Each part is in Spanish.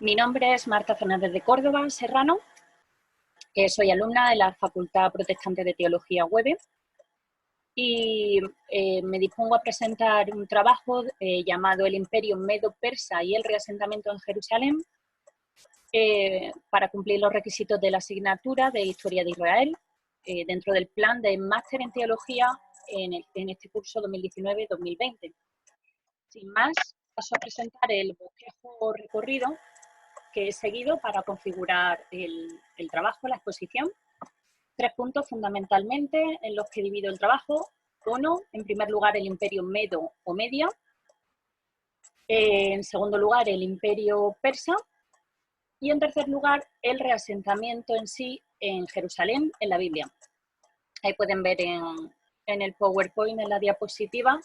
Mi nombre es Marta Fernández de Córdoba Serrano, soy alumna de la Facultad Protestante de Teología UEB y me dispongo a presentar un trabajo llamado El Imperio Medo-Persa y el reasentamiento en Jerusalén para cumplir los requisitos de la asignatura de Historia de Israel dentro del plan de Máster en Teología en este curso 2019-2020. Sin más, paso a presentar el bosquejo recorrido que he seguido para configurar el trabajo, la exposición. 3 puntos fundamentalmente en los que divido el trabajo. 1, en primer lugar, el imperio medo o media. En segundo lugar, el imperio persa. Y en tercer lugar, el reasentamiento en sí en Jerusalén, en la Biblia. Ahí pueden ver en el PowerPoint, en la diapositiva,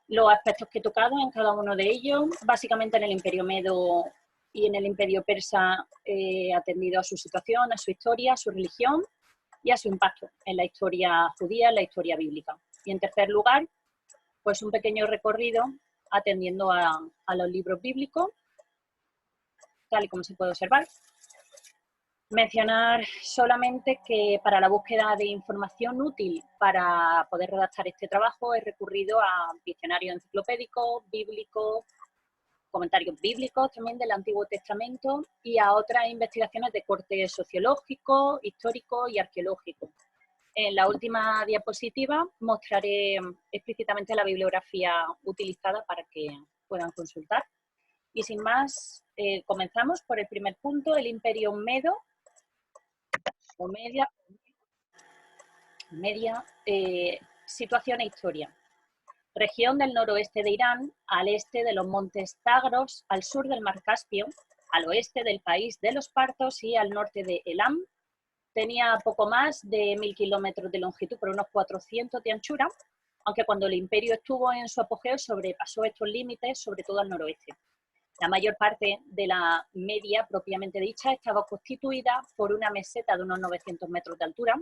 los aspectos que he tocado en cada uno de ellos. Básicamente en el imperio medo y en el imperio persa he atendido a su situación, a su historia, a su religión y a su impacto en la historia judía, en la historia bíblica. Y en tercer lugar, pues un pequeño recorrido atendiendo a los libros bíblicos, tal y como se puede observar. Mencionar solamente que para la búsqueda de información útil para poder redactar este trabajo he recurrido a diccionarios enciclopédicos, bíblicos, comentarios bíblicos también del Antiguo Testamento y a otras investigaciones de corte sociológico, histórico y arqueológico. En la última diapositiva mostraré explícitamente la bibliografía utilizada para que puedan consultar. Y sin más, comenzamos por el primer punto, el Imperio Medo o media, situación e historia. Región del noroeste de Irán, al este de los montes Tagros, al sur del mar Caspio, al oeste del país de los partos y al norte de Elam. Tenía poco más de 1000 kilómetros de longitud por unos 400 de anchura, aunque cuando el imperio estuvo en su apogeo sobrepasó estos límites, sobre todo al noroeste. La mayor parte de la media propiamente dicha estaba constituida por una meseta de unos 900 metros de altura.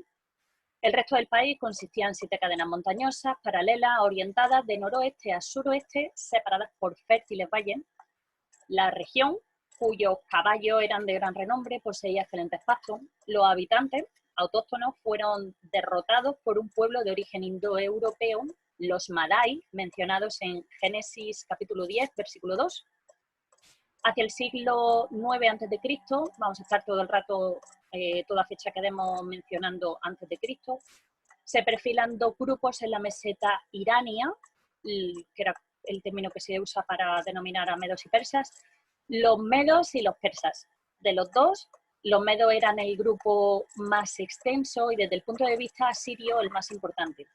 El resto del país consistía en 7 cadenas montañosas, paralelas, orientadas de noroeste a suroeste, separadas por fértiles valles. La región, cuyos caballos eran de gran renombre, poseía excelentes pastos. Los habitantes autóctonos fueron derrotados por un pueblo de origen indoeuropeo, los Madai, mencionados en Génesis capítulo 10, versículo 2. Hacia el siglo IX a.C., vamos a estar todo el rato, toda fecha que demos mencionando antes de Cristo, se perfilan 2 grupos en la meseta irania, que era el término que se usa para denominar a medos y persas, los medos y los persas. De los 2, los medos eran el grupo más extenso y desde el punto de vista asirio el más importante.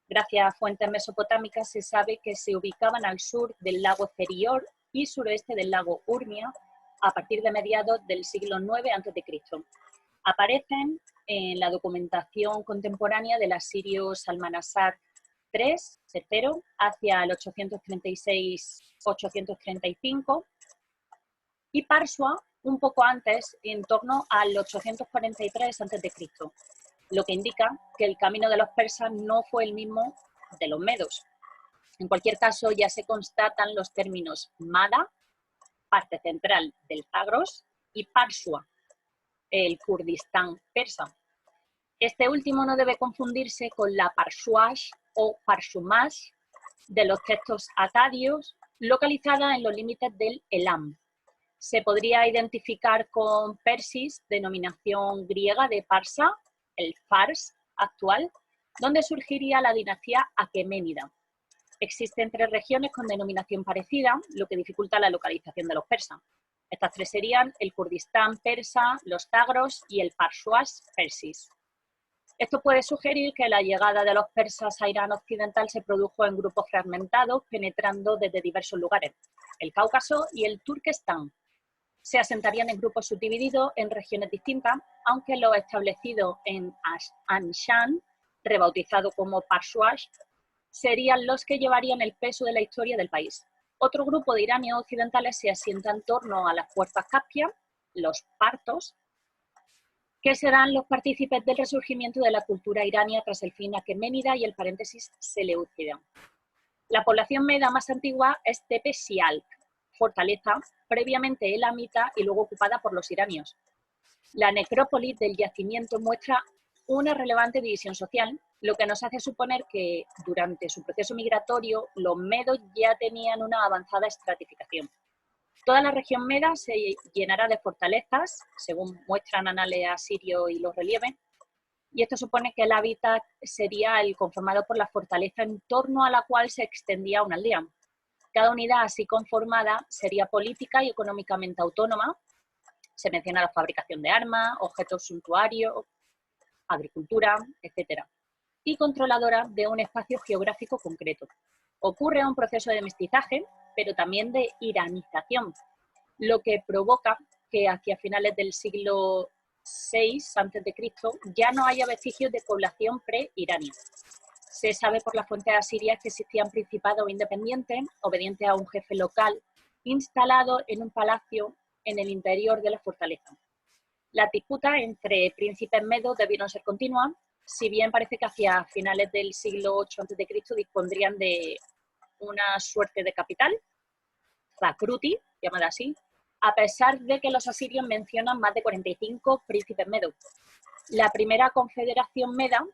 Gracias a fuentes mesopotámicas se sabe que se ubicaban al sur del lago Cerior y suroeste del lago Urmia a partir de mediados del siglo IX a.C. Aparecen en la documentación contemporánea del asirio Salmanasar III hacia el 836-835 y Parsua un poco antes, en torno al 843 a.C., lo que indica que el camino de los persas no fue el mismo de los medos. En cualquier caso, ya se constatan los términos Mada, parte central del Zagros, y Parsua, el Kurdistán persa. Este último no debe confundirse con la Parshuash o Parshumash de los textos acadios, localizada en los límites del Elam. Se podría identificar con Persis, denominación griega de Parsa, el Fars actual, donde surgiría la dinastía aqueménida. Existen 3 regiones con denominación parecida, lo que dificulta la localización de los persas. Estas 3 serían el Kurdistán persa, los Tagros y el Parshuash persis. Esto puede sugerir que la llegada de los persas a Irán occidental se produjo en grupos fragmentados, penetrando desde diversos lugares, el Cáucaso y el Turquestán. Se asentarían en grupos subdivididos en regiones distintas, aunque los establecidos en Anshan, rebautizado como Parshuash, serían los que llevarían el peso de la historia del país. Otro grupo de iranios occidentales se asienta en torno a las puertas caspias, los partos, que serán los partícipes del resurgimiento de la cultura irania tras el fin aqueménida y el paréntesis seleucida. La población meda más antigua es Tepe Sialk, fortaleza previamente elamita y luego ocupada por los iranios. La necrópolis del yacimiento muestra una relevante división social, lo que nos hace suponer que durante su proceso migratorio los medos ya tenían una avanzada estratificación. Toda la región meda se llenará de fortalezas, según muestran anales asirios y los relieves, y esto supone que el hábitat sería el conformado por la fortaleza en torno a la cual se extendía una aldea. Cada unidad así conformada sería política y económicamente autónoma. Se menciona la fabricación de armas, objetos suntuarios, agricultura, etc. Y controladora de un espacio geográfico concreto. Ocurre un proceso de mestizaje, pero también de iranización, lo que provoca que hacia finales del siglo VI a.C. ya no haya vestigios de población pre-iraní. Se sabe por las fuentes asirias que existían principados independientes, obedientes a un jefe local, instalado en un palacio en el interior de la fortaleza. Las disputas entre príncipes medos debieron ser continuas, si bien parece que hacia finales del siglo VIII a.C. dispondrían de una suerte de capital, Zakruti, llamada así, a pesar de que los asirios mencionan más de 45 príncipes medos. La primera confederación meda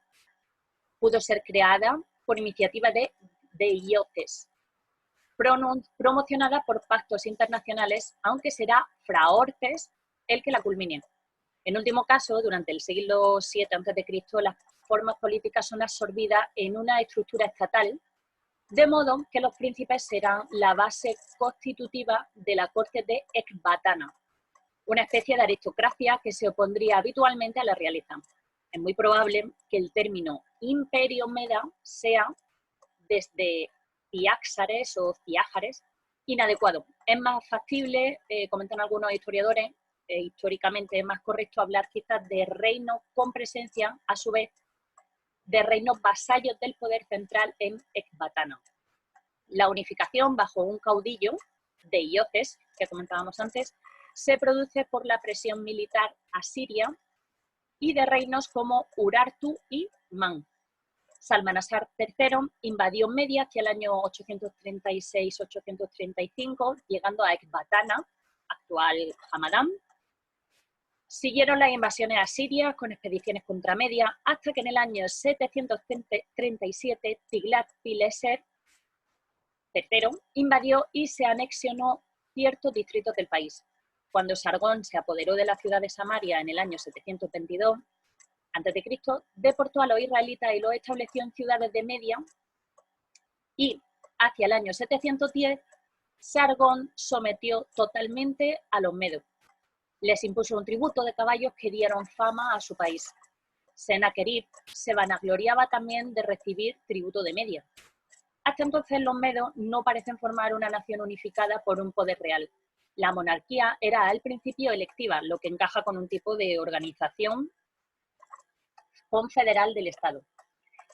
pudo ser creada por iniciativa de Deioces, promocionada por pactos internacionales, aunque será Fraortes el que la culmine. En último caso, durante el siglo VII a.C., las formas políticas son absorbidas en una estructura estatal, de modo que los príncipes serán la base constitutiva de la corte de Ecbatana, una especie de aristocracia que se opondría habitualmente a la realeza. Es muy probable que el término imperio meda sea, desde Ciáxares o Ciájares, inadecuado. Es más factible, comentan algunos historiadores, históricamente es más correcto hablar quizás de reinos con presencia, a su vez, de reinos vasallos del poder central en Ecbatana. La unificación bajo un caudillo, Deioces, que comentábamos antes, se produce por la presión militar asiria y de reinos como Urartu y Man. Salmanasar III invadió Media hacia el año 836-835, llegando a Ecbatana, actual Hamadán. Siguieron las invasiones asirias con expediciones contra Media, hasta que en el año 737 Tiglat-Pileser III invadió y se anexionó ciertos distritos del país. Cuando Sargón se apoderó de la ciudad de Samaria en el año 722 a.C., deportó a los israelitas y los estableció en ciudades de Media, y hacia el año 710 Sargón sometió totalmente a los medos. Les impuso un tributo de caballos que dieron fama a su país. Sennacherib se vanagloriaba también de recibir tributo de Media. Hasta entonces los medos no parecen formar una nación unificada por un poder real. La monarquía era al principio electiva, lo que encaja con un tipo de organización confederal del Estado.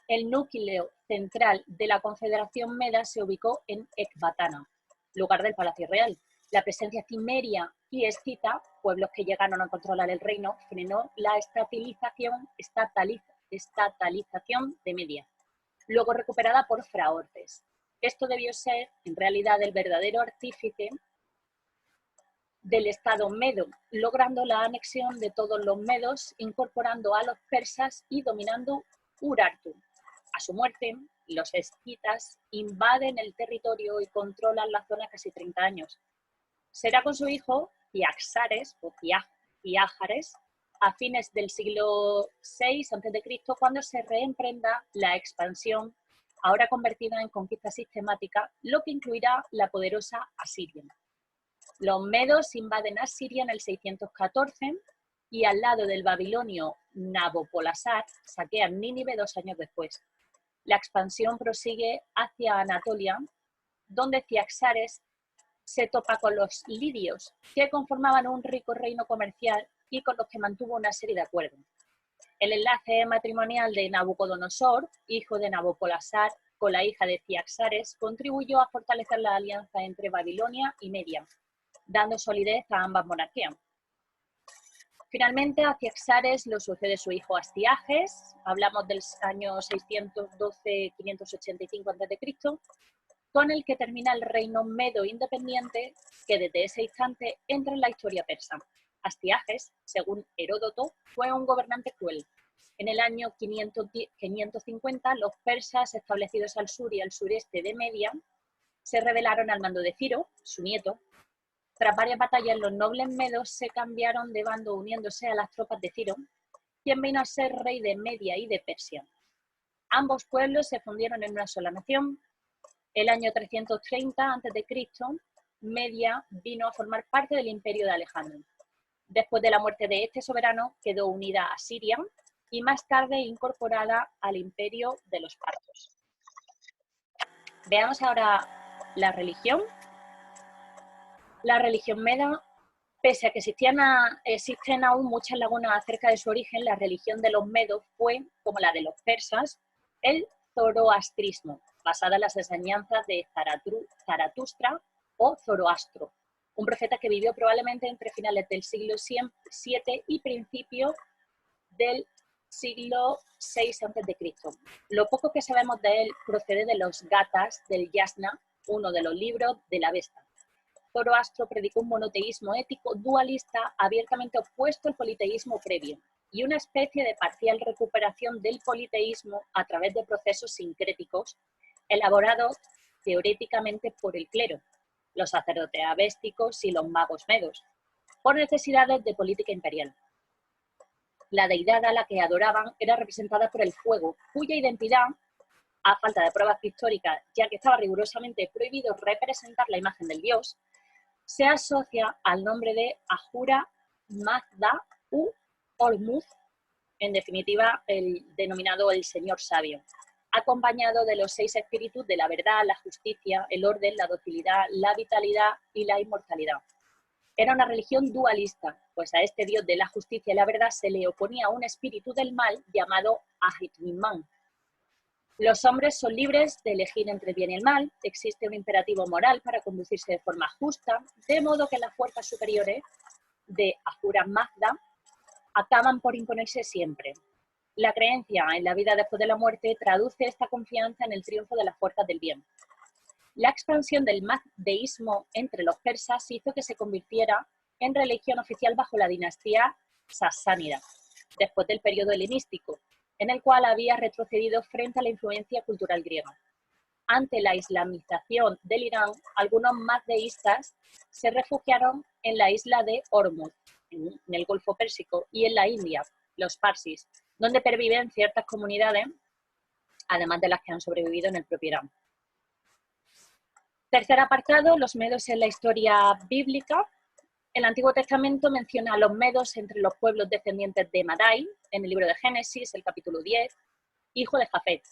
El núcleo central de la Confederación Meda se ubicó en Ecbatana, lugar del Palacio Real. La presencia cimeria y escita, pueblos que llegaron a controlar el reino, frenó la estatalización de Media, luego recuperada por Fraortes. Esto debió ser, en realidad, el verdadero artífice del Estado medo, logrando la anexión de todos los medos, incorporando a los persas y dominando Urartu. A su muerte, los escitas invaden el territorio y controlan la zona casi 30 años. Será con su hijo Ciaxares o Ciájares a fines del siglo VI a.C. cuando se reemprenda la expansión, ahora convertida en conquista sistemática, lo que incluirá la poderosa Asiria. Los medos invaden Asiria en el 614 y al lado del babilonio Nabopolassar saquean Nínive 2 años después. La expansión prosigue hacia Anatolia, donde Ciaxares se topa con los lidios, que conformaban un rico reino comercial y con los que mantuvo una serie de acuerdos. El enlace matrimonial de Nabucodonosor, hijo de Nabopolassar, con la hija de Ciaxares, contribuyó a fortalecer la alianza entre Babilonia y Media, dando solidez a ambas monarquías. Finalmente, a Ciaxares lo sucede su hijo Astiages, hablamos del año 612-585 a.C., con el que termina el reino medo independiente que desde ese instante entra en la historia persa. Astiages, según Heródoto, fue un gobernante cruel. En el año 550, los persas establecidos al sur y al sureste de Media se rebelaron al mando de Ciro, su nieto. Tras varias batallas, los nobles medos se cambiaron de bando uniéndose a las tropas de Ciro, quien vino a ser rey de Media y de Persia. Ambos pueblos se fundieron en una sola nación. El año 330 a.C., Media vino a formar parte del imperio de Alejandro. Después de la muerte de este soberano, quedó unida a Siria y más tarde incorporada al imperio de los partos. Veamos ahora la religión. La religión meda, pese a que existen aún muchas lagunas acerca de su origen, la religión de los medos fue, como la de los persas, el zoroastrismo, basada en las enseñanzas de Zaratustra o Zoroastro, un profeta que vivió probablemente entre finales del siglo VII y principios del siglo VI a.C. Lo poco que sabemos de él procede de los Gathas del Yasna, uno de los libros de la Avesta. Zoroastro predicó un monoteísmo ético dualista abiertamente opuesto al politeísmo previo y una especie de parcial recuperación del politeísmo a través de procesos sincréticos elaborados teóricamente por el clero, los sacerdotes avésticos y los magos medos, por necesidades de política imperial. La deidad a la que adoraban era representada por el fuego, cuya identidad, a falta de pruebas pictóricas, ya que estaba rigurosamente prohibido representar la imagen del dios, se asocia al nombre de Ahura Mazda u Ormuzd, en definitiva el denominado el Señor Sabio, acompañado de los 6 espíritus de la verdad, la justicia, el orden, la docilidad, la vitalidad y la inmortalidad. Era una religión dualista, pues a este dios de la justicia y la verdad se le oponía un espíritu del mal llamado Ahriman. Los hombres son libres de elegir entre el bien y el mal, existe un imperativo moral para conducirse de forma justa, de modo que las fuerzas superiores de Ahura Mazda acaban por imponerse siempre. La creencia en la vida después de la muerte traduce esta confianza en el triunfo de las fuerzas del bien. La expansión del mazdeísmo entre los persas hizo que se convirtiera en religión oficial bajo la dinastía sasánida, después del periodo helenístico, en el cual había retrocedido frente a la influencia cultural griega. Ante la islamización del Irán, algunos mazdeístas se refugiaron en la isla de Ormuz, en el Golfo Pérsico, y en la India, los parsis, donde perviven ciertas comunidades, además de las que han sobrevivido en el propio Irán. Tercer apartado, los medos en la historia bíblica. El Antiguo Testamento menciona a los medos entre los pueblos descendientes de Madai, en el libro de Génesis, el capítulo 10, hijo de Jafet.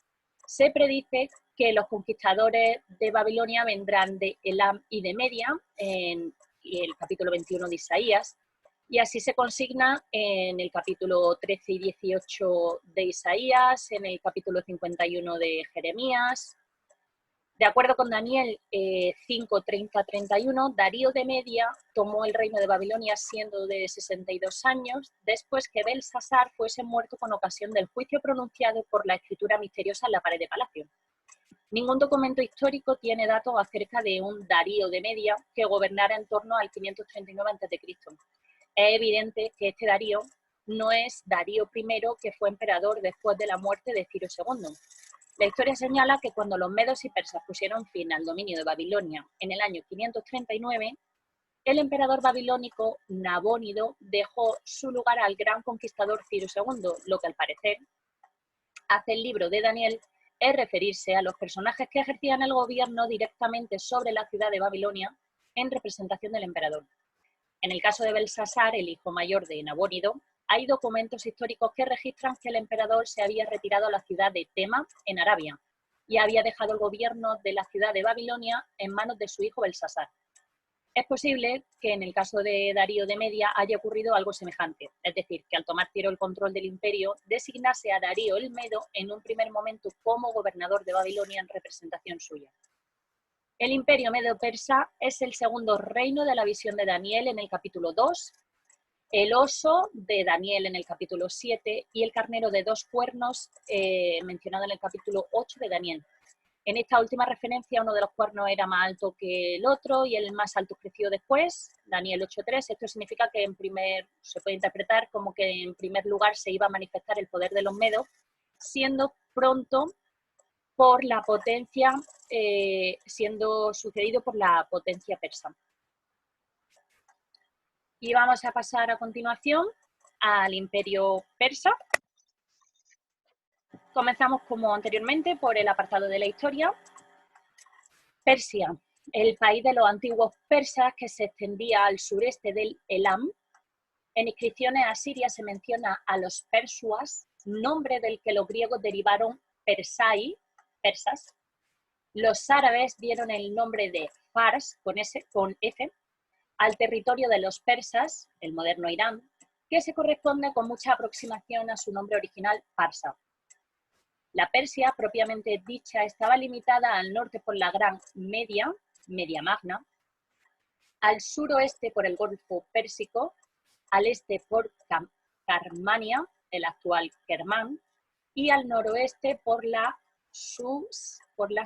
Se predice que los conquistadores de Babilonia vendrán de Elam y de Media, en el capítulo 21 de Isaías, y así se consigna en el capítulo 13 y 18 de Isaías, en el capítulo 51 de Jeremías. De acuerdo con Daniel 5, 30, 31, Darío de Media tomó el reino de Babilonia siendo de 62 años, después que Belsasar fuese muerto con ocasión del juicio pronunciado por la escritura misteriosa en la pared de palacio. Ningún documento histórico tiene datos acerca de un Darío de Media que gobernara en torno al 539 a.C. Es evidente que este Darío no es Darío I, que fue emperador después de la muerte de Ciro II. La historia señala que cuando los medos y persas pusieron fin al dominio de Babilonia en el año 539, el emperador babilónico Nabónido dejó su lugar al gran conquistador Ciro II, lo que al parecer hace el libro de Daniel es referirse a los personajes que ejercían el gobierno directamente sobre la ciudad de Babilonia en representación del emperador. En el caso de Belsasar, el hijo mayor de Nabónido, hay documentos históricos que registran que el emperador se había retirado a la ciudad de Tema, en Arabia, y había dejado el gobierno de la ciudad de Babilonia en manos de su hijo Belsasar. Es posible que en el caso de Darío de Media haya ocurrido algo semejante, es decir, que al tomar Ciro el control del imperio, designase a Darío el Medo en un primer momento como gobernador de Babilonia en representación suya. El imperio medo-persa es el segundo reino de la visión de Daniel en el capítulo 2, el oso de Daniel en el capítulo 7 y el carnero de 2 cuernos mencionado en el capítulo 8 de Daniel. En esta última referencia, uno de los cuernos era más alto que el otro y el más alto creció después, Daniel 8.3. Esto significa que se puede interpretar como que en primer lugar se iba a manifestar el poder de los medos, siendo pronto por la potencia, siendo sucedido por la potencia persa. Y vamos a pasar a continuación al Imperio Persa. Comenzamos como anteriormente por el apartado de la historia. Persia, el país de los antiguos persas que se extendía al sureste del Elam. En inscripciones asirias se menciona a los persuas, nombre del que los griegos derivaron persai, persas. Los árabes dieron el nombre de Fars, con F, al territorio de los persas, el moderno Irán, que se corresponde con mucha aproximación a su nombre original, Parsa. La Persia, propiamente dicha, estaba limitada al norte por la Gran Media Magna, al suroeste por el Golfo Pérsico, al este por Carmania, el actual Kermán, y al noroeste por la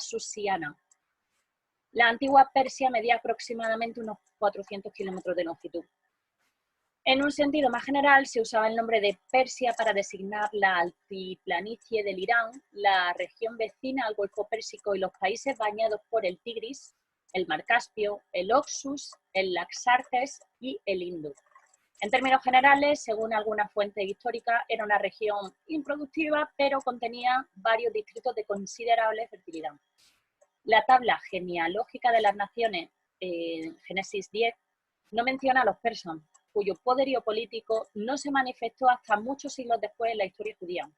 Susiana. La antigua Persia medía aproximadamente unos 400 kilómetros de longitud. En un sentido más general, se usaba el nombre de Persia para designar la altiplanicie del Irán, la región vecina al Golfo Pérsico y los países bañados por el Tigris, el Mar Caspio, el Oxus, el Laxartes y el Indo. En términos generales, según alguna fuente histórica, era una región improductiva, pero contenía varios distritos de considerable fertilidad. La tabla genealógica de las naciones, Génesis 10, no menciona a los persas, cuyo poderío político no se manifestó hasta muchos siglos después en la historia judía.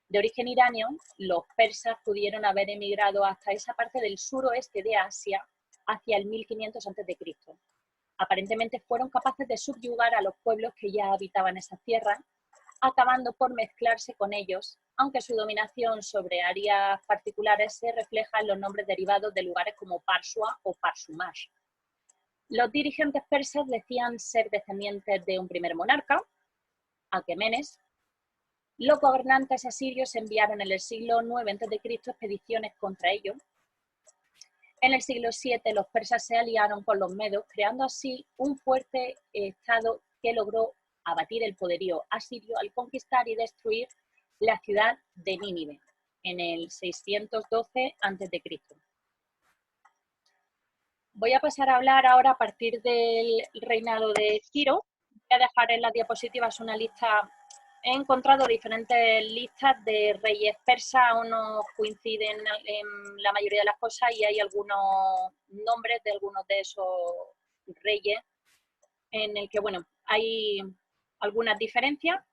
De origen iranio, los persas pudieron haber emigrado hasta esa parte del suroeste de Asia hacia el 1500 a.C. Aparentemente fueron capaces de subyugar a los pueblos que ya habitaban esas tierras, acabando por mezclarse con ellos, aunque su dominación sobre áreas particulares se refleja en los nombres derivados de lugares como Parsua o Parsumash. Los dirigentes persas decían ser descendientes de un primer monarca, Aquemenes. Los gobernantes asirios enviaron en el siglo IX a.C. expediciones contra ellos. En el siglo VII los persas se aliaron con los medos, creando así un fuerte estado que logró abatir el poderío asirio al conquistar y destruir la ciudad de Nínive en el 612 a.C. Voy a pasar a hablar ahora a partir del reinado de Ciro. Voy a dejar en las diapositivas una lista. He encontrado diferentes listas de reyes persas, unos coinciden en la mayoría de las cosas y hay algunos nombres de algunos de esos reyes en el que, bueno, hay algunas diferencias.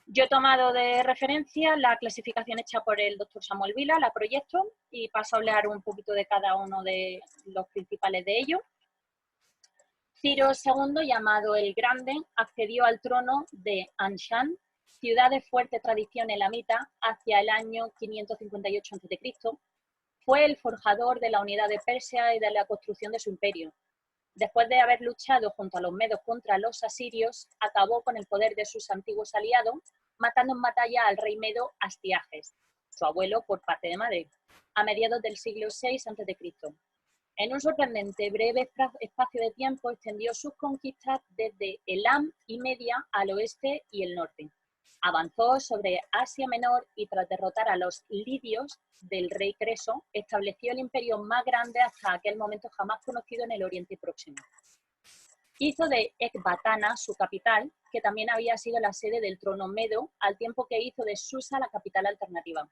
Yo he tomado de referencia la clasificación hecha por el doctor Samuel Vila, la proyecto, y paso a hablar un poquito de cada uno de los principales de ellos. Ciro II, llamado el Grande, accedió al trono de Anshan, ciudad de fuerte tradición elamita, hacia el año 558 a.C. Fue el forjador de la unidad de Persia y de la construcción de su imperio. Después de haber luchado junto a los medos contra los asirios, acabó con el poder de sus antiguos aliados, matando en batalla al rey medo Astiages, su abuelo por parte de madre, a mediados del siglo VI a.C. En un sorprendente breve espacio de tiempo extendió sus conquistas desde Elam y Media al oeste y el norte. Avanzó sobre Asia Menor y tras derrotar a los lidios del rey Creso, estableció el imperio más grande hasta aquel momento jamás conocido en el Oriente Próximo. Hizo de Ecbatana su capital, que también había sido la sede del trono medo, al tiempo que hizo de Susa la capital alternativa.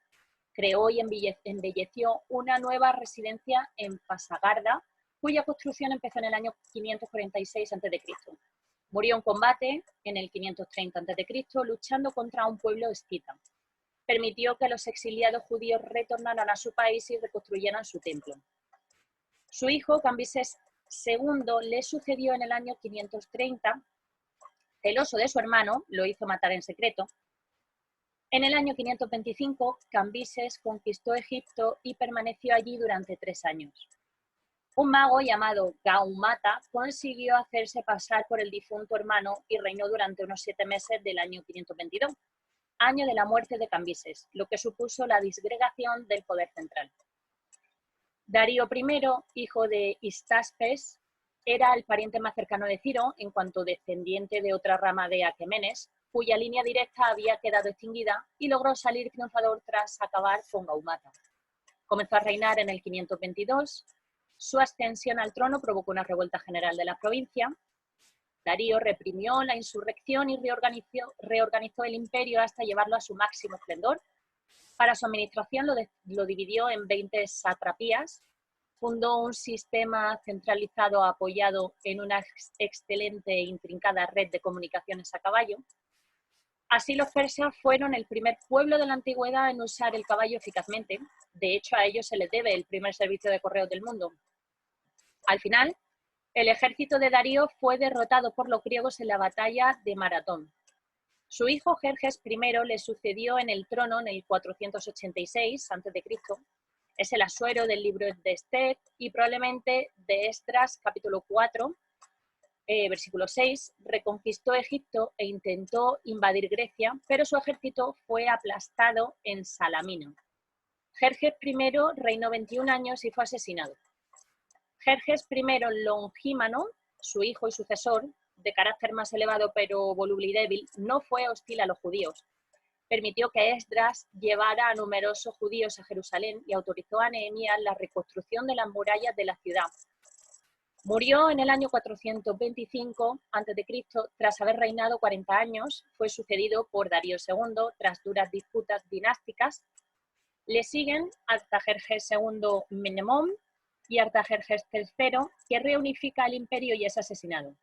Creó y embelleció una nueva residencia en Pasagarda, cuya construcción empezó en el año 546 a.C. Murió en combate en el 530 a.C., luchando contra un pueblo escita. Permitió que los exiliados judíos retornaran a su país y reconstruyeran su templo. Su hijo, Cambises II, le sucedió en el año 530. Celoso de su hermano, lo hizo matar en secreto. En el año 525, Cambises conquistó Egipto y permaneció allí durante 3 años. Un mago llamado Gaumata consiguió hacerse pasar por el difunto hermano y reinó durante unos 7 meses del año 522, año de la muerte de Cambises, lo que supuso la disgregación del poder central. Darío I, hijo de Histaspes, era el pariente más cercano de Ciro, en cuanto descendiente de otra rama de Aquemenes, cuya línea directa había quedado extinguida y logró salir triunfador tras acabar con Gaumata. Comenzó a reinar en el 522. Su ascensión al trono provocó una revuelta general de la provincia. Darío reprimió la insurrección y reorganizó el imperio hasta llevarlo a su máximo esplendor. Para su administración lo dividió en 20 satrapías, fundó un sistema centralizado apoyado en una excelente e intrincada red de comunicaciones a caballo. Así los persas fueron el primer pueblo de la antigüedad en usar el caballo eficazmente. De hecho, a ellos se les debe el primer servicio de correos del mundo. Al final, el ejército de Darío fue derrotado por los griegos en la batalla de Maratón. Su hijo Jerjes I le sucedió en el trono en el 486 a.C. Es el asuero del libro de Esther y probablemente de Esdras, capítulo 4, versículo 6, reconquistó Egipto e intentó invadir Grecia, pero su ejército fue aplastado en Salamina. Jerjes I reinó 21 años y fue asesinado. Jerjes I Longímano, su hijo y sucesor, de carácter más elevado pero voluble y débil, no fue hostil a los judíos. Permitió que Esdras llevara a numerosos judíos a Jerusalén y autorizó a Nehemías la reconstrucción de las murallas de la ciudad. Murió en el año 425 a.C. tras haber reinado 40 años. Fue sucedido por Darío II tras duras disputas dinásticas. Le siguen Artajerjes II Menemón y Artajerjes III, que reunifica el imperio y es asesinado.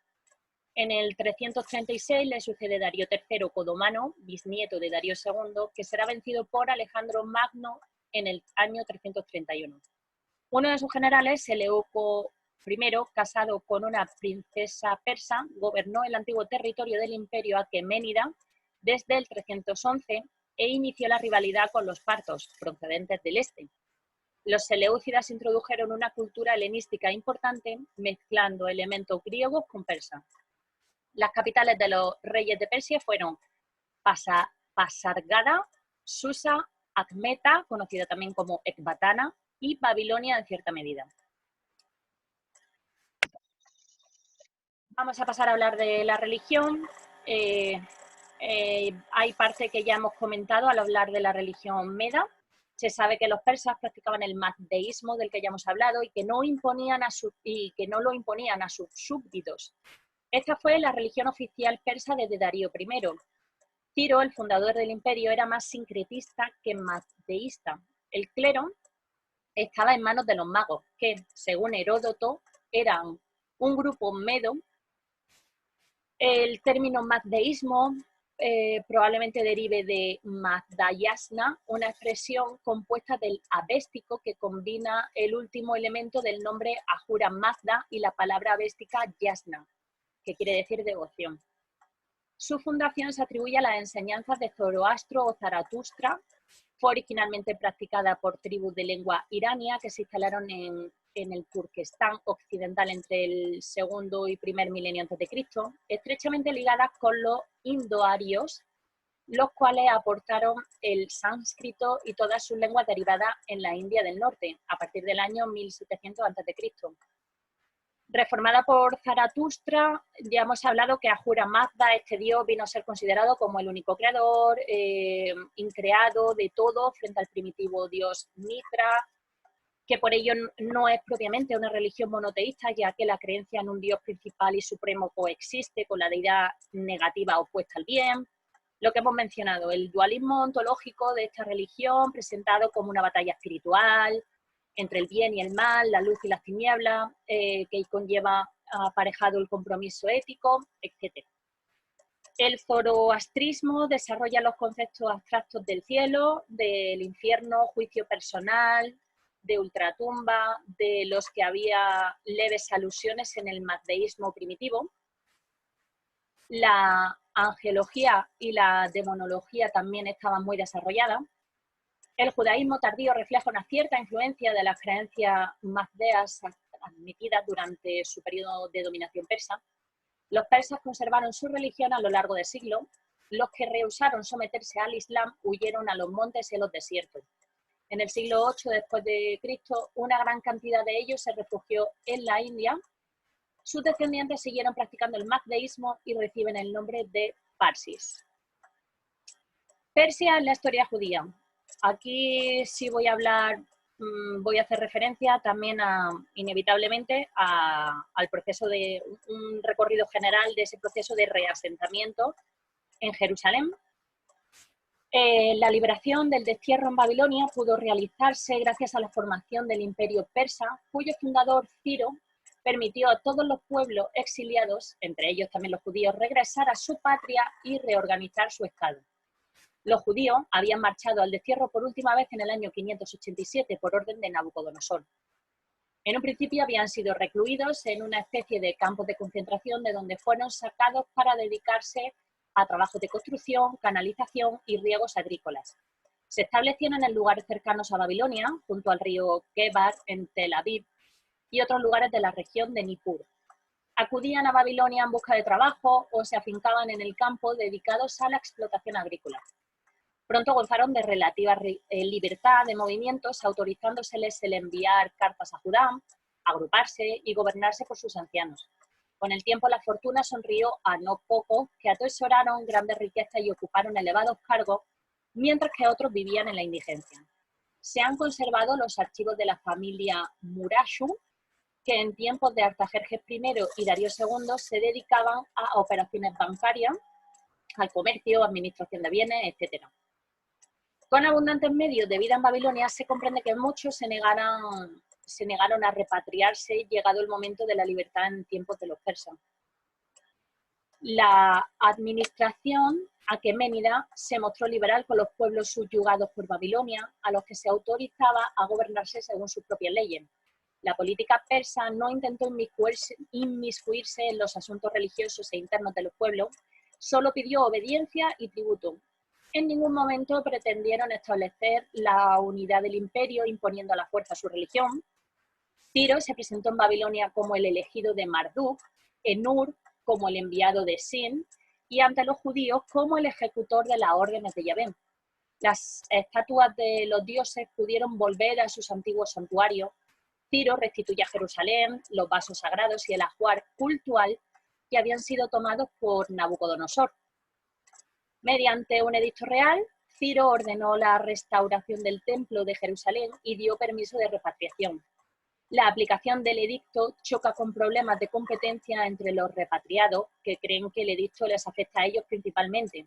En el 336 le sucede Darío III Codomano, bisnieto de Darío II, que será vencido por Alejandro Magno en el año 331. Uno de sus generales, Seleuco I, casado con una princesa persa, gobernó el antiguo territorio del imperio aqueménida desde el 311 e inició la rivalidad con los partos, procedentes del este. Los seleucidas introdujeron una cultura helenística importante, mezclando elementos griegos con persas. Las capitales de los reyes de Persia fueron Pasargada, Susa, Acmeta, conocida también como Ecbatana, y Babilonia en cierta medida. Vamos a pasar a hablar de la religión. Hay parte que ya hemos comentado al hablar de la religión meda. Se sabe que los persas practicaban el mazdeísmo del que ya hemos hablado y que no lo imponían a sus súbditos. Esta fue la religión oficial persa desde Darío I. Ciro, el fundador del imperio, era más sincretista que mazdeísta. El clero estaba en manos de los magos, que, según Heródoto, eran un grupo medo. El término mazdeísmo probablemente derive de Mazdayasna, una expresión compuesta del avéstico que combina el último elemento del nombre Ahura Mazda y la palabra avéstica yasna, que quiere decir devoción. Su fundación se atribuye a las enseñanzas de Zoroastro o Zaratustra. Fue originalmente practicada por tribus de lengua irania que se instalaron en el Turquestán occidental entre el segundo y primer milenio a.C., estrechamente ligadas con los indoarios, los cuales aportaron el sánscrito y todas sus lenguas derivadas en la India del Norte, a partir del año 1700 a.C. Reformada por Zaratustra, ya hemos hablado que Ahura Mazda, este dios, vino a ser considerado como el único creador, increado de todo frente al primitivo dios Mitra, que por ello no es propiamente una religión monoteísta, ya que la creencia en un dios principal y supremo coexiste con la deidad negativa opuesta al bien. Lo que hemos mencionado, el dualismo ontológico de esta religión, presentado como una batalla espiritual entre el bien y el mal, la luz y las tinieblas, que conlleva aparejado el compromiso ético, etc. El zoroastrismo desarrolla los conceptos abstractos del cielo, del infierno, juicio personal, de ultratumba, de los que había leves alusiones en el mazdeísmo primitivo. La angelología y la demonología también estaban muy desarrolladas. El judaísmo tardío refleja una cierta influencia de las creencias mazdeas admitidas durante su periodo de dominación persa. Los persas conservaron su religión a lo largo de siglos. Los que rehusaron someterse al Islam huyeron a los montes y a los desiertos. En el siglo VIII después de Cristo, una gran cantidad de ellos se refugió en la India. Sus descendientes siguieron practicando el mazdeísmo y reciben el nombre de parsis. Persia en la historia judía. Aquí sí voy a hablar, voy a hacer referencia también inevitablemente al proceso de un recorrido general de ese proceso de reasentamiento en Jerusalén. La liberación del destierro en Babilonia pudo realizarse gracias a la formación del imperio persa, cuyo fundador Ciro permitió a todos los pueblos exiliados, entre ellos también los judíos, regresar a su patria y reorganizar su estado. Los judíos habían marchado al destierro por última vez en el año 587 por orden de Nabucodonosor. En un principio habían sido recluidos en una especie de campos de concentración de donde fueron sacados para dedicarse a trabajos de construcción, canalización y riegos agrícolas. Se establecieron en lugares cercanos a Babilonia, junto al río Kebar en Tel Aviv y otros lugares de la región de Nippur. Acudían a Babilonia en busca de trabajo o se afincaban en el campo dedicados a la explotación agrícola. Pronto gozaron de relativa libertad de movimientos, autorizándoseles el enviar cartas a Judá, agruparse y gobernarse por sus ancianos. Con el tiempo la fortuna sonrió a no pocos que atesoraron grandes riquezas y ocuparon elevados cargos, mientras que otros vivían en la indigencia. Se han conservado los archivos de la familia Murashu, que en tiempos de Artajerjes I y Darío II se dedicaban a operaciones bancarias, al comercio, administración de bienes, etc. Con abundantes medios de vida en Babilonia, se comprende que muchos se negaron a repatriarse llegado el momento de la libertad en tiempos de los persas. La administración aqueménida se mostró liberal con los pueblos subyugados por Babilonia, a los que se autorizaba a gobernarse según sus propias leyes. La política persa no intentó inmiscuirse en los asuntos religiosos e internos de los pueblos, solo pidió obediencia y tributo. En ningún momento pretendieron establecer la unidad del imperio imponiendo a la fuerza su religión. Ciro se presentó en Babilonia como el elegido de Marduk, Enur como el enviado de Sin y ante los judíos como el ejecutor de las órdenes de Yahvé. Las estatuas de los dioses pudieron volver a sus antiguos santuarios. Ciro restituye a Jerusalén los vasos sagrados y el ajuar cultual que habían sido tomados por Nabucodonosor. Mediante un edicto real, Ciro ordenó la restauración del templo de Jerusalén y dio permiso de repatriación. La aplicación del edicto choca con problemas de competencia entre los repatriados, que creen que el edicto les afecta a ellos principalmente,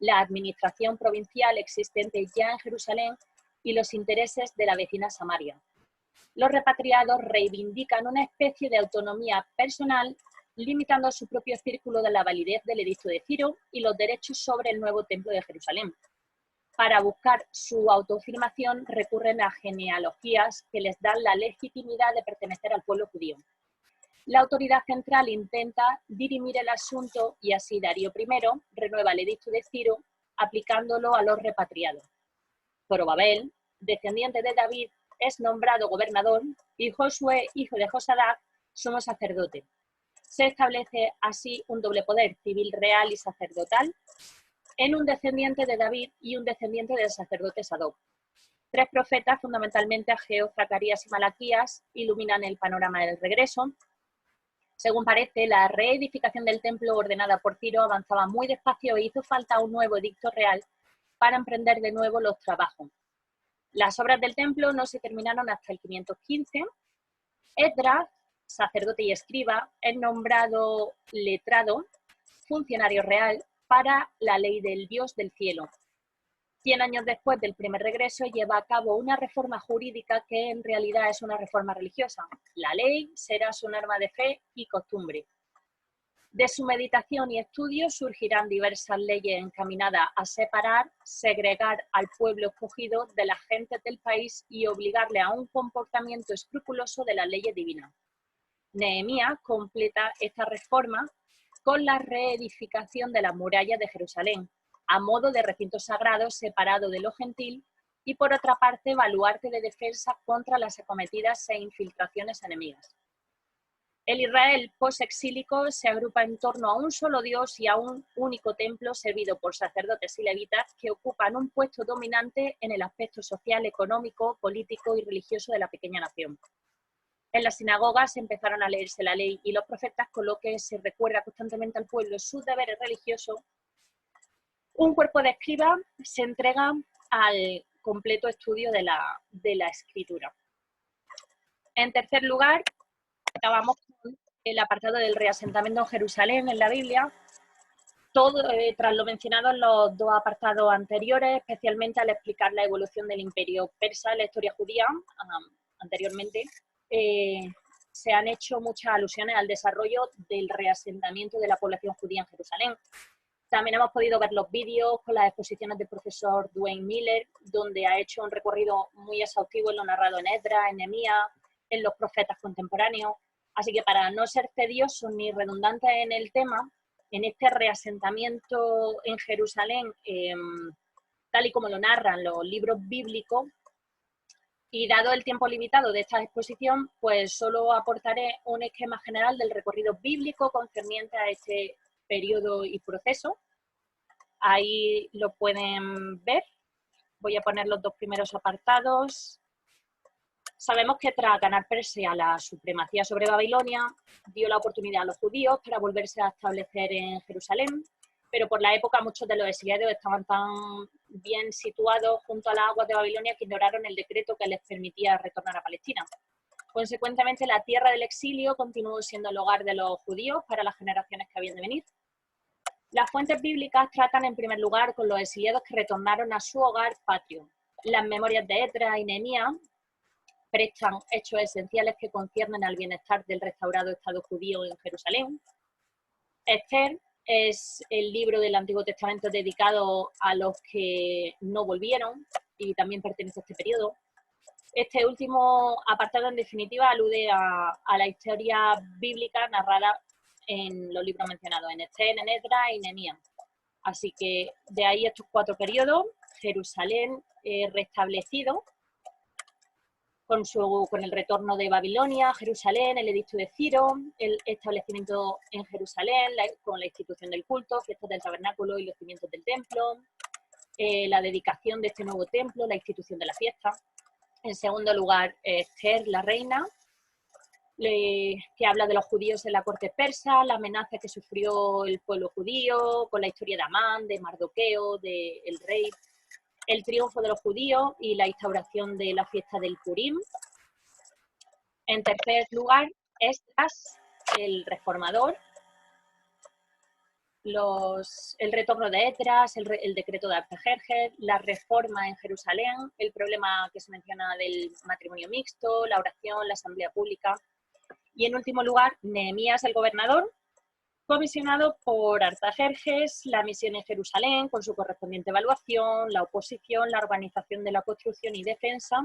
la administración provincial existente ya en Jerusalén y los intereses de la vecina Samaria. Los repatriados reivindican una especie de autonomía personal, limitando a su propio círculo de la validez del edicto de Ciro y los derechos sobre el nuevo templo de Jerusalén. Para buscar su autoafirmación recurren a genealogías que les dan la legitimidad de pertenecer al pueblo judío. La autoridad central intenta dirimir el asunto y así Darío I renueva el edicto de Ciro aplicándolo a los repatriados. Zorobabel, descendiente de David, es nombrado gobernador y Josué, hijo de Josadac, sumo sacerdote. Se establece así un doble poder civil real y sacerdotal en un descendiente de David y un descendiente del sacerdote Sadoc. Tres profetas, fundamentalmente Ageo, Zacarías y Malaquías, iluminan el panorama del regreso. Según parece, la reedificación del templo ordenada por Ciro avanzaba muy despacio e hizo falta un nuevo edicto real para emprender de nuevo los trabajos. Las obras del templo no se terminaron hasta el 515. Esdras, sacerdote y escriba, es nombrado letrado, funcionario real, para la ley del Dios del cielo. 100 años después del primer regreso lleva a cabo una reforma jurídica que en realidad es una reforma religiosa. La ley será su norma de fe y costumbre. De su meditación y estudio surgirán diversas leyes encaminadas a separar, segregar al pueblo escogido de las gentes del país y obligarle a un comportamiento escrupuloso de las leyes divinas. Nehemías completa esta reforma con la reedificación de las murallas de Jerusalén, a modo de recinto sagrado separado de lo gentil y por otra parte baluarte de defensa contra las acometidas e infiltraciones enemigas. El Israel posexílico se agrupa en torno a un solo Dios y a un único templo servido por sacerdotes y levitas que ocupan un puesto dominante en el aspecto social, económico, político y religioso de la pequeña nación. En las sinagogas empezaron a leerse la ley y los profetas, con lo que se recuerda constantemente al pueblo sus deberes religiosos. Un cuerpo de escribas se entrega al completo estudio de la escritura. En tercer lugar, acabamos con el apartado del reasentamiento en Jerusalén en la Biblia. Todo, tras lo mencionado en los dos apartados anteriores, especialmente al explicar la evolución del imperio persa en la historia judía anteriormente, se han hecho muchas alusiones al desarrollo del reasentamiento de la población judía en Jerusalén. También hemos podido ver los vídeos con las exposiciones del profesor Duane Miller, donde ha hecho un recorrido muy exhaustivo en lo narrado en Esdras, en Nehemías, en los profetas contemporáneos. Así que para no ser tediosos ni redundantes en el tema, en este reasentamiento en Jerusalén, tal y como lo narran los libros bíblicos, y dado el tiempo limitado de esta exposición, pues solo aportaré un esquema general del recorrido bíblico concerniente a este periodo y proceso. Ahí lo pueden ver. Voy a poner los dos primeros apartados. Sabemos que tras ganar Persia la supremacía sobre Babilonia, dio la oportunidad a los judíos para volverse a establecer en Jerusalén, pero por la época muchos de los exiliados estaban tan bien situados junto a las aguas de Babilonia que ignoraron el decreto que les permitía retornar a Palestina. Consecuentemente, la tierra del exilio continuó siendo el hogar de los judíos para las generaciones que habían de venir. Las fuentes bíblicas tratan en primer lugar con los exiliados que retornaron a su hogar patrio. Las memorias de Esdras y Nehemías prestan hechos esenciales que conciernen al bienestar del restaurado Estado judío en Jerusalén. Esther es el libro del Antiguo Testamento dedicado a los que no volvieron y también pertenece a este periodo. Este último apartado, en definitiva, alude a la historia bíblica narrada en los libros mencionados, en Esther, en Esdras y Nehemías. Así que de ahí estos cuatro periodos: Jerusalén restablecido, con el retorno de Babilonia, Jerusalén, el edicto de Ciro, el establecimiento en Jerusalén, con la institución del culto, fiestas del tabernáculo y los cimientos del templo, la dedicación de este nuevo templo, la institución de la fiesta. En segundo lugar, Esther, la reina, que habla de los judíos en la corte persa, la amenaza que sufrió el pueblo judío, con la historia de Amán, de Mardoqueo, del rey, el triunfo de los judíos y la instauración de la fiesta del Purim. En tercer lugar, Esdras, el reformador, el retorno de Esdras, el decreto de Artajerjes, la reforma en Jerusalén, el problema que se menciona del matrimonio mixto, la oración, la asamblea pública. Y en último lugar, Nehemías, el gobernador, comisionado por Artajerjes, la misión en Jerusalén con su correspondiente evaluación, la oposición, la organización de la construcción y defensa,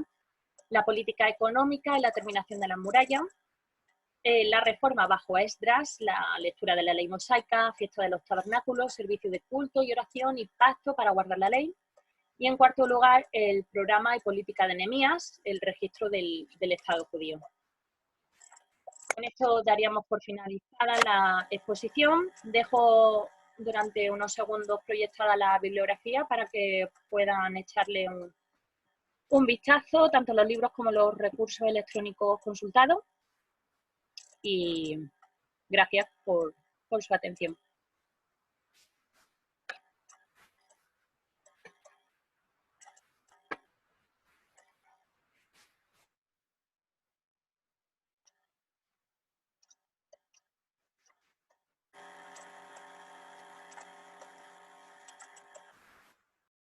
la política económica y la terminación de la muralla, la reforma bajo Esdras, la lectura de la ley mosaica, fiesta de los tabernáculos, servicio de culto y oración y pacto para guardar la ley. Y en cuarto lugar, el programa y política de Nehemías, el registro del Estado judío. Con esto daríamos por finalizada la exposición. Dejo durante unos segundos proyectada la bibliografía para que puedan echarle un vistazo, tanto los libros como los recursos electrónicos consultados. Y gracias por su atención.